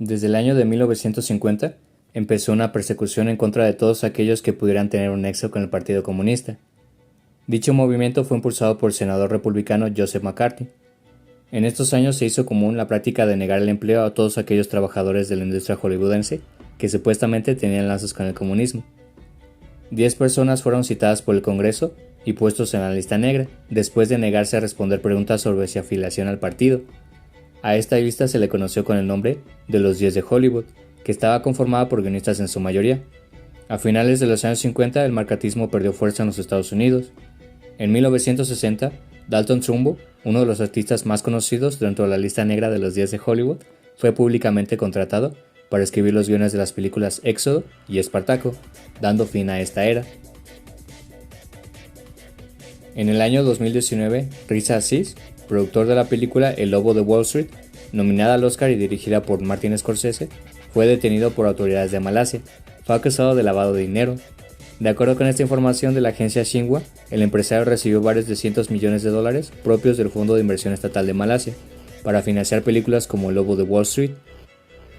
Desde el año de 1950 empezó una persecución en contra de todos aquellos que pudieran tener un nexo con el Partido Comunista. Dicho movimiento fue impulsado por el senador republicano Joseph McCarthy. En estos años se hizo común la práctica de negar el empleo a todos aquellos trabajadores de la industria hollywoodense que supuestamente tenían lazos con el comunismo. 10 personas fueron citadas por el Congreso y puestos en la lista negra, después de negarse a responder preguntas sobre su afiliación al partido. A esta lista se le conoció con el nombre de los 10 de Hollywood, que estaba conformada por guionistas en su mayoría. A finales de los años 50 el macartismo perdió fuerza en los Estados Unidos. En 1960, Dalton Trumbo, uno de los artistas más conocidos dentro de la lista negra de los 10 de Hollywood, fue públicamente contratado para escribir los guiones de las películas Éxodo y Espartaco, dando fin a esta era. En el año 2019, Riza Aziz, productor de la película El Lobo de Wall Street, nominada al Oscar y dirigida por Martin Scorsese, fue detenido por autoridades de Malasia. Fue acusado de lavado de dinero. De acuerdo con esta información de la agencia Xinhua, el empresario recibió varios de cientos millones de dólares propios del Fondo de Inversión Estatal de Malasia para financiar películas como El Lobo de Wall Street.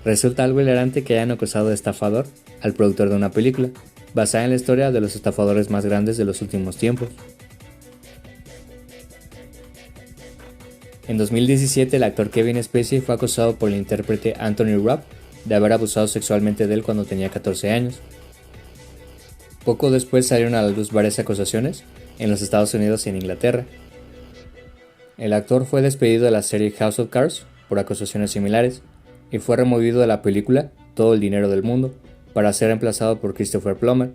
Resulta algo hilarante que hayan acusado de estafador al productor de una película, basada en la historia de los estafadores más grandes de los últimos tiempos. En 2017, el actor Kevin Spacey fue acusado por el intérprete Anthony Rapp de haber abusado sexualmente de él cuando tenía 14 años. Poco después salieron a la luz varias acusaciones en los Estados Unidos y en Inglaterra. El actor fue despedido de la serie House of Cards por acusaciones similares y fue removido de la película Todo el dinero del mundo para ser reemplazado por Christopher Plummer.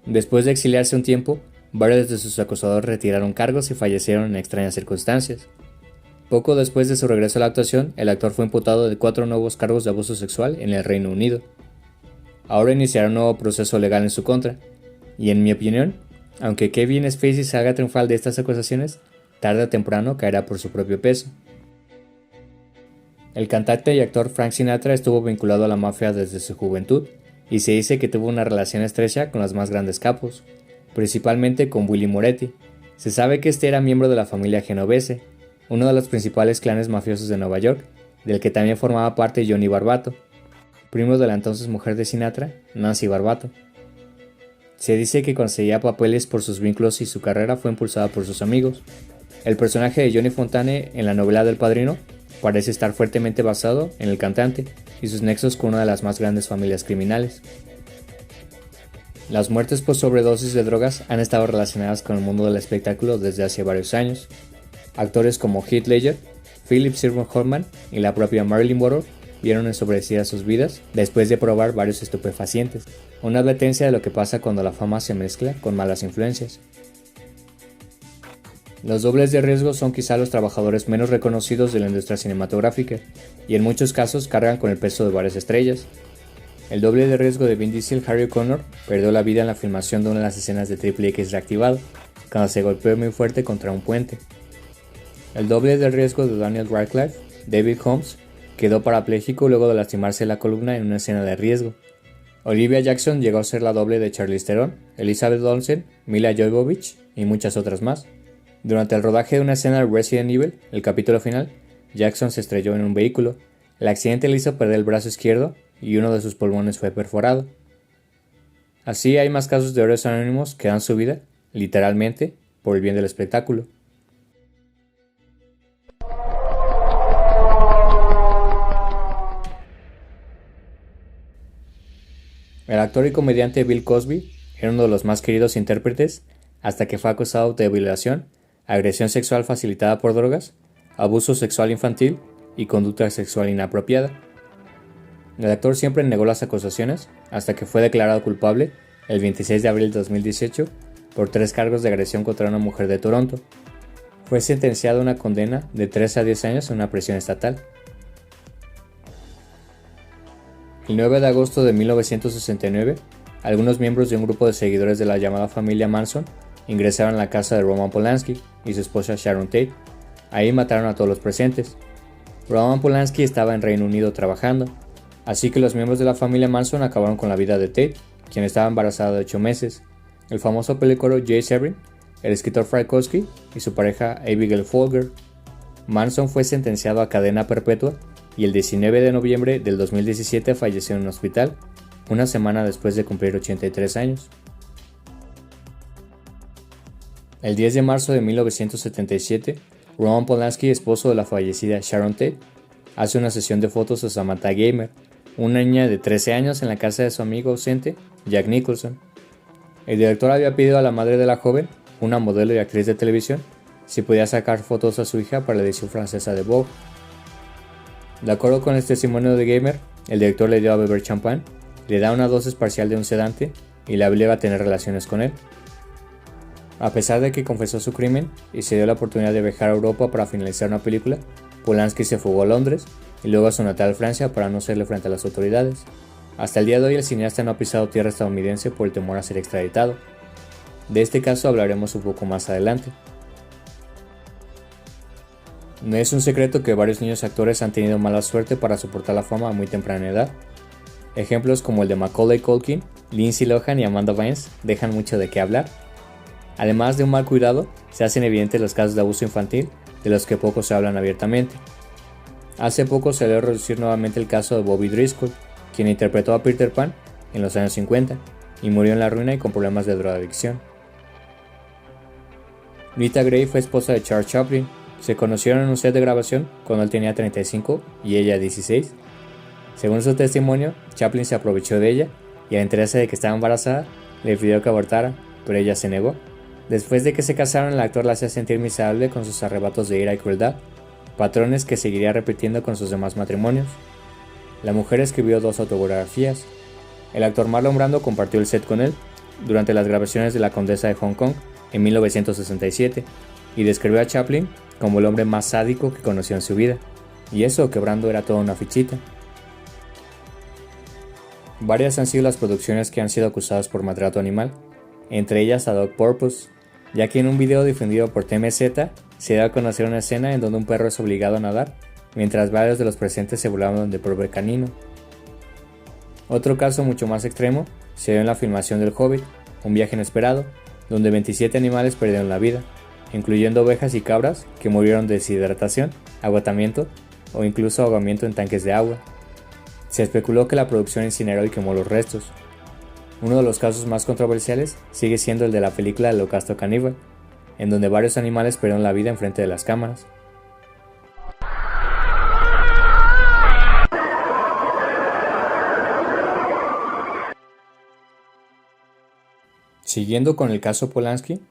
Después de exiliarse un tiempo, varios de sus acusadores retiraron cargos y fallecieron en extrañas circunstancias. Poco después de su regreso a la actuación, el actor fue imputado de 4 nuevos cargos de abuso sexual en el Reino Unido. Ahora iniciará un nuevo proceso legal en su contra, y en mi opinión, aunque Kevin Spacey salga triunfal de estas acusaciones, tarde o temprano caerá por su propio peso. El cantante y actor Frank Sinatra estuvo vinculado a la mafia desde su juventud, y se dice que tuvo una relación estrecha con los más grandes capos, principalmente con Willie Moretti. Se sabe que este era miembro de la familia Genovese, uno de los principales clanes mafiosos de Nueva York, del que también formaba parte Johnny Barbato, primo de la entonces mujer de Sinatra, Nancy Barbato. Se dice que conseguía papeles por sus vínculos y su carrera fue impulsada por sus amigos. El personaje de Johnny Fontane en la novela del Padrino parece estar fuertemente basado en el cantante y sus nexos con una de las más grandes familias criminales. Las muertes por sobredosis de drogas han estado relacionadas con el mundo del espectáculo desde hace varios años. Actores como Heath Ledger, Philip Seymour Hoffman y la propia Marilyn Monroe vieron ensobrecidas sus vidas después de probar varios estupefacientes, una advertencia de lo que pasa cuando la fama se mezcla con malas influencias. Los dobles de riesgo son quizá los trabajadores menos reconocidos de la industria cinematográfica, y en muchos casos cargan con el peso de varias estrellas. El doble de riesgo de Vin Diesel, Harry Connor, perdió la vida en la filmación de una de las escenas de Triple X reactivado, cuando se golpeó muy fuerte contra un puente. El doble de riesgo de Daniel Radcliffe, David Holmes, quedó parapléjico luego de lastimarse la columna en una escena de riesgo. Olivia Jackson llegó a ser la doble de Charlize Theron, Elizabeth Olsen, Mila Jovovich y muchas otras más. Durante el rodaje de una escena de Resident Evil, el capítulo final, Jackson se estrelló en un vehículo. El accidente le hizo perder el brazo izquierdo y uno de sus pulmones fue perforado. Así hay más casos de héroes anónimos que dan su vida, literalmente, por el bien del espectáculo. El actor y comediante Bill Cosby era uno de los más queridos intérpretes hasta que fue acusado de violación, agresión sexual facilitada por drogas, abuso sexual infantil y conducta sexual inapropiada. El actor siempre negó las acusaciones hasta que fue declarado culpable el 26 de abril de 2018 por 3 cargos de agresión contra una mujer de Toronto. Fue sentenciado a una condena de 3 a 10 años en una prisión estatal. El 9 de agosto de 1969, algunos miembros de un grupo de seguidores de la llamada familia Manson ingresaron a la casa de Roman Polanski y su esposa Sharon Tate. Ahí mataron a todos los presentes. Roman Polanski estaba en Reino Unido trabajando, así que los miembros de la familia Manson acabaron con la vida de Tate, quien estaba embarazada de 8 meses. El famoso peluquero Jay Severin, el escritor Frykowski y su pareja Abigail Folger. Manson fue sentenciado a cadena perpetua y el 19 de noviembre del 2017 falleció en un hospital, una semana después de cumplir 83 años. El 10 de marzo de 1977, Roman Polanski, esposo de la fallecida Sharon Tate, hace una sesión de fotos a Samantha Gamer, una niña de 13 años en la casa de su amigo ausente, Jack Nicholson. El director había pedido a la madre de la joven, una modelo y actriz de televisión, si podía sacar fotos a su hija para la edición francesa de Vogue. De acuerdo con el testimonio de Gamer, el director le dio a beber champán, le da una dosis parcial de un sedante y la obliga a tener relaciones con él. A pesar de que confesó su crimen y se dio la oportunidad de viajar a Europa para finalizar una película, Polanski se fugó a Londres y luego a su natal Francia para no hacerle frente a las autoridades. Hasta el día de hoy el cineasta no ha pisado tierra estadounidense por el temor a ser extraditado. De este caso hablaremos un poco más adelante. No es un secreto que varios niños actores han tenido mala suerte para soportar la fama a muy temprana edad. Ejemplos como el de Macaulay Culkin, Lindsay Lohan y Amanda Bynes dejan mucho de qué hablar. Además de un mal cuidado, se hacen evidentes los casos de abuso infantil de los que poco se hablan abiertamente. Hace poco se dio a reducir nuevamente el caso de Bobby Driscoll, quien interpretó a Peter Pan en los años 50 y murió en la ruina y con problemas de drogadicción. Rita Gray fue esposa de Charles Chaplin. Se conocieron en un set de grabación cuando él tenía 35 y ella 16. Según su testimonio, Chaplin se aprovechó de ella y al enterarse de que estaba embarazada, le pidió que abortara, pero ella se negó. Después de que se casaron, el actor la hacía sentir miserable con sus arrebatos de ira y crueldad, patrones que seguiría repitiendo con sus demás matrimonios. La mujer escribió 2 autobiografías. El actor Marlon Brando compartió el set con él durante las grabaciones de La Condesa de Hong Kong en 1967 y describió a Chaplin como el hombre más sádico que conoció en su vida, y eso que Brando era toda una fichita. Varias han sido las producciones que han sido acusadas por maltrato animal, entre ellas a Dog Purpose, ya que en un video difundido por TMZ se dio a conocer una escena en donde un perro es obligado a nadar, mientras varios de los presentes se burlaban del pobre canino. Otro caso mucho más extremo se dio en la filmación del Hobbit, un viaje inesperado, donde 27 animales perdieron la vida, incluyendo ovejas y cabras que murieron de deshidratación, agotamiento o incluso ahogamiento en tanques de agua. Se especuló que la producción incineró y quemó los restos. Uno de los casos más controversiales sigue siendo el de la película El Holocausto Caníbal, en donde varios animales perdieron la vida enfrente de las cámaras. Siguiendo con el caso Polanski,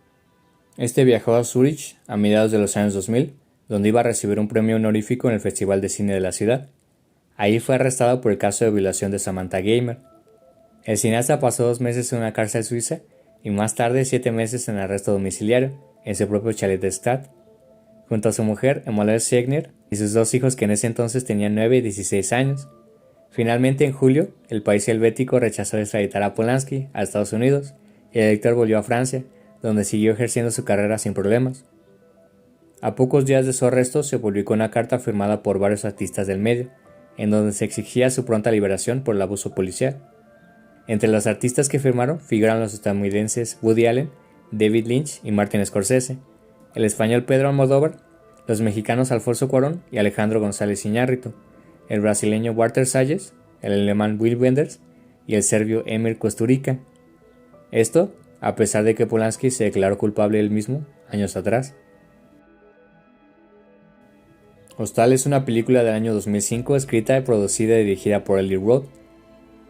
este viajó a Zúrich a mediados de los años 2000, donde iba a recibir un premio honorífico en el Festival de Cine de la ciudad. Ahí fue arrestado por el caso de violación de Samantha Gamer. El cineasta pasó 2 meses en una cárcel suiza y más tarde 7 meses en arresto domiciliario en su propio chalet de Stade, junto a su mujer Emmanuelle Segner y sus 2 hijos que en ese entonces tenían 9 y 16 años. Finalmente, en julio, el país helvético rechazó extraditar a Polanski a Estados Unidos y el director volvió a Francia, donde siguió ejerciendo su carrera sin problemas. A pocos días de su arresto se publicó una carta firmada por varios artistas del medio, en donde se exigía su pronta liberación por el abuso policial. Entre los artistas que firmaron figuran los estadounidenses Woody Allen, David Lynch y Martin Scorsese, el español Pedro Almodóvar, los mexicanos Alfonso Cuarón y Alejandro González Iñárritu, el brasileño Walter Salles, el alemán Wim Wenders y el serbio Emir Kusturica. Esto, a pesar de que Polanski se declaró culpable él mismo años atrás. Hostal es una película del año 2005 escrita, producida y dirigida por Eli Roth,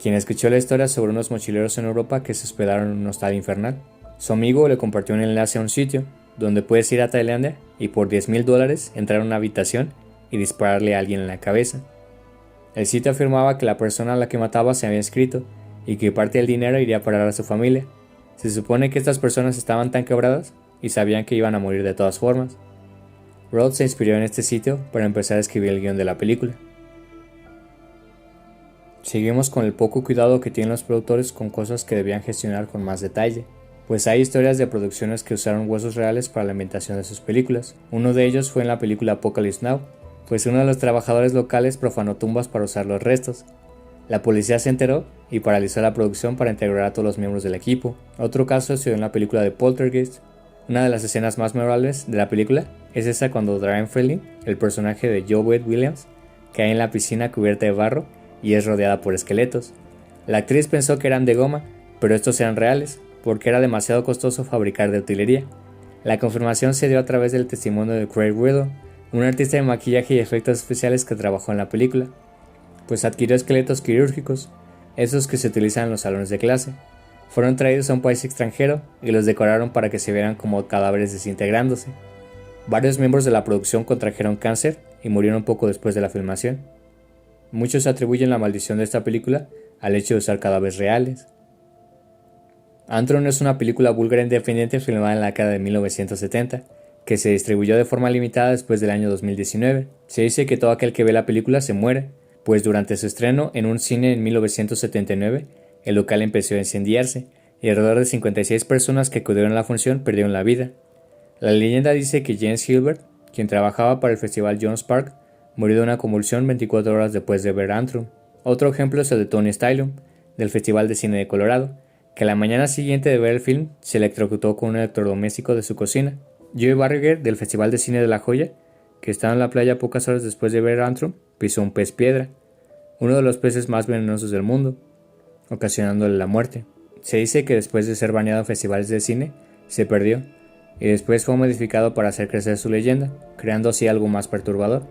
quien escuchó la historia sobre unos mochileros en Europa que se hospedaron en un hostal infernal. Su amigo le compartió un enlace a un sitio donde puedes ir a Tailandia y por $10,000 entrar a una habitación y dispararle a alguien en la cabeza. El sitio afirmaba que la persona a la que mataba se había inscrito y que parte del dinero iría a parar a su familia. Se supone que estas personas estaban tan quebradas y sabían que iban a morir de todas formas. Roth se inspiró en este sitio para empezar a escribir el guión de la película. Seguimos con el poco cuidado que tienen los productores con cosas que debían gestionar con más detalle, pues hay historias de producciones que usaron huesos reales para la ambientación de sus películas. Uno de ellos fue en la película Apocalypse Now, pues uno de los trabajadores locales profanó tumbas para usar los restos. La policía se enteró y paralizó la producción para integrar a todos los miembros del equipo. Otro caso se dio en la película de Poltergeist. Una de las escenas más memorables de la película es esa cuando Diane Freeling, el personaje de Joe Williams, cae en la piscina cubierta de barro y es rodeada por esqueletos. La actriz pensó que eran de goma, pero estos eran reales, porque era demasiado costoso fabricar de utilería. La confirmación se dio a través del testimonio de Craig Riddle, un artista de maquillaje y efectos especiales que trabajó en la película, pues adquirió esqueletos quirúrgicos, esos que se utilizan en los salones de clase. Fueron traídos a un país extranjero y los decoraron para que se vieran como cadáveres desintegrándose. Varios miembros de la producción contrajeron cáncer y murieron poco después de la filmación. Muchos atribuyen la maldición de esta película al hecho de usar cadáveres reales. Antrum es una película búlgara independiente filmada en la década de 1970, que se distribuyó de forma limitada después del año 2019. Se dice que todo aquel que ve la película se muere, pues durante su estreno en un cine en 1979, el local empezó a incendiarse y alrededor de 56 personas que acudieron a la función perdieron la vida. La leyenda dice que James Gilbert, quien trabajaba para el festival Jones Park, murió de una convulsión 24 horas después de ver Antrum. Otro ejemplo es el de Tony Stylum, del Festival de Cine de Colorado, que la mañana siguiente de ver el film se electrocutó con un electrodoméstico de su cocina. Joey Barriger, del Festival de Cine de La Joya, que estaba en la playa pocas horas después de ver Antrum, pisó un pez piedra, uno de los peces más venenosos del mundo, ocasionándole la muerte. Se dice que después de ser baneado en festivales de cine, se perdió, y después fue modificado para hacer crecer su leyenda, creando así algo más perturbador.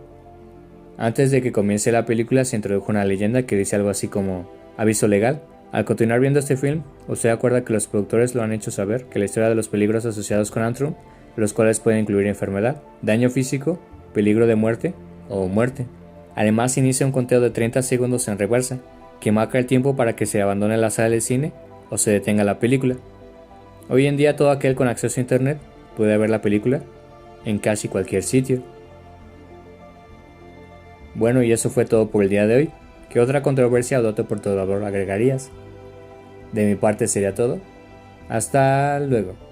Antes de que comience la película se introdujo una leyenda que dice algo así como: aviso legal, al continuar viendo este film, usted acuerda que los productores lo han hecho saber que la historia de los peligros asociados con Antrum, los cuales pueden incluir enfermedad, daño físico, peligro de muerte o muerte. Además inicia un conteo de 30 segundos en reversa, que marca el tiempo para que se abandone la sala de cine o se detenga la película. Hoy en día todo aquel con acceso a internet puede ver la película en casi cualquier sitio. Bueno, y eso fue todo por el día de hoy. ¿Qué otra controversia o dato perturbador agregarías? De mi parte sería todo. Hasta luego.